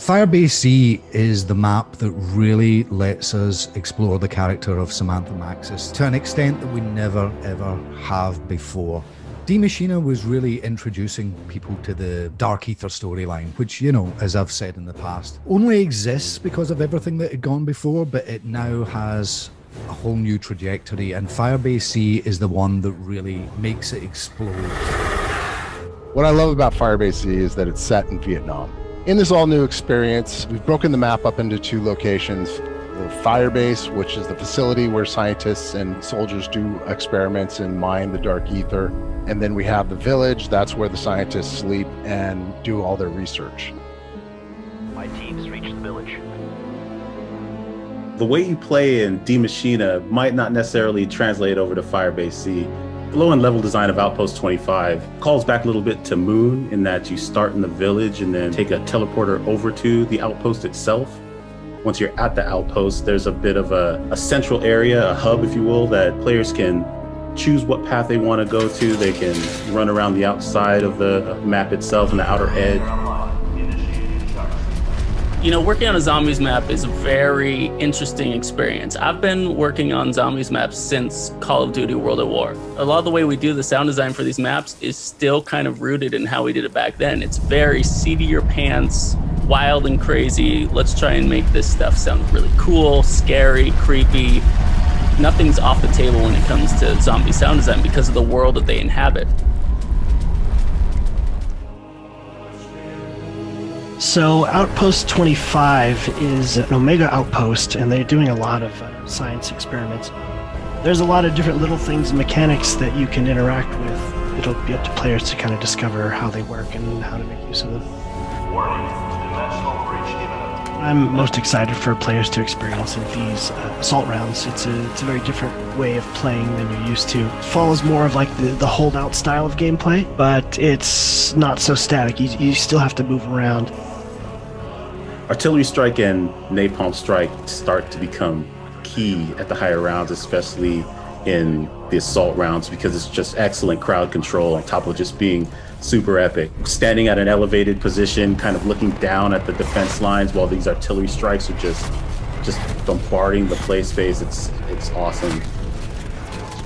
Firebase Z is the map that really lets us explore the character of Samantha Maxis to an extent that we never ever have before. D Machina was really introducing people to the Dark Ether storyline, which, you know, as I've said in the past, only exists because of everything that had gone before, but it now has a whole new trajectory, and Firebase Z is the one that really makes it explode. What I love about Firebase Z is that it's set in Vietnam. In this all-new experience, we've broken the map up into two locations. The Firebase, which is the facility where scientists and soldiers do experiments and mine the dark ether. And then we have the village, that's where the scientists sleep and do all their research. My team's reached the village. The way you play in D Machina might not necessarily translate over to Firebase Z. The low-end level design of Outpost 25 calls back a little bit to Moon in that you start in the village and then take a teleporter over to the outpost itself. Once you're at the outpost, there's a bit of a central area, a hub, if you will, that players can choose what path they want to go to. They can run around the outside of the map itself and the outer edge. You know, working on a zombies map is a very interesting experience. I've been working on zombies maps since Call of Duty World at War. A lot of the way we do the sound design for these maps is still kind of rooted in how we did it back then. It's very seat of your pants, wild and crazy. Let's try and make this stuff sound really cool, scary, creepy. Nothing's off the table when it comes to zombie sound design because of the world that they inhabit. So Outpost 25 is an Omega outpost, and they're doing a lot of science experiments. There's a lot of different little things and mechanics that you can interact with. It'll be up to players to kind of discover how they work and how to make use of them. I'm most excited for players to experience these assault rounds. It's a very different way of playing than you're used to. It follows more of like the holdout style of gameplay, but it's not so static. You still have to move around. Artillery strike and napalm strike start to become key at the higher rounds, especially in the assault rounds, because it's just excellent crowd control on top of just being super epic. Standing at an elevated position, kind of looking down at the defense lines while these artillery strikes are just bombarding the play space. It's awesome.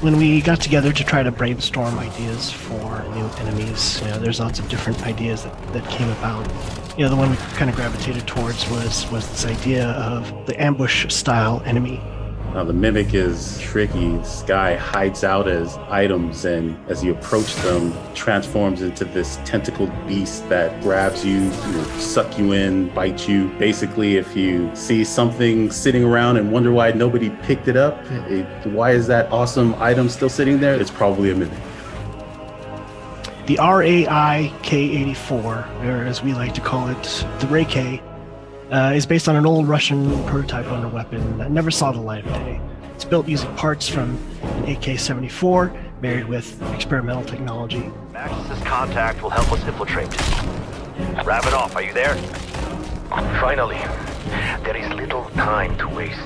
When we got together to try to brainstorm ideas for new enemies, you know, there's lots of different ideas that came about. You know, the one we kind of gravitated towards was this idea of the ambush style enemy. The Mimic is tricky. This guy hides out as items, and as you approach them, transforms into this tentacled beast that grabs you, suck you in, bite you. Basically, if you see something sitting around and wonder why nobody picked it up, why is that awesome item still sitting there? It's probably a Mimic. The RAI-K84, or as we like to call it, the Ray-K, is based on an old Russian prototype under weapon that never saw the light of day. It's built using parts from an AK-74, married with experimental technology. Max's contact will help us infiltrate. Wrap it off, are you there? Finally, there is little time to waste.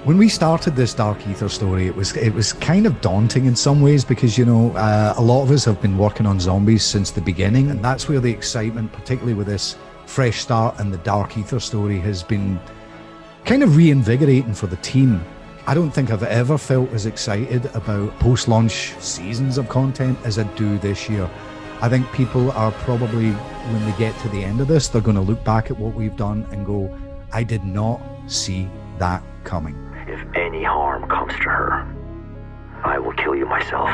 When we started this Dark Ether story, it was kind of daunting in some ways because, you know, a lot of us have been working on zombies since the beginning, and that's where the excitement, particularly with this fresh start and the Dark Ether story, has been kind of reinvigorating for the team. I don't think I've ever felt as excited about post-launch seasons of content as I do this year. I think people are probably, when they get to the end of this, they're going to look back at what we've done and go, I did not see that coming. If any harm comes to her, I will kill you myself.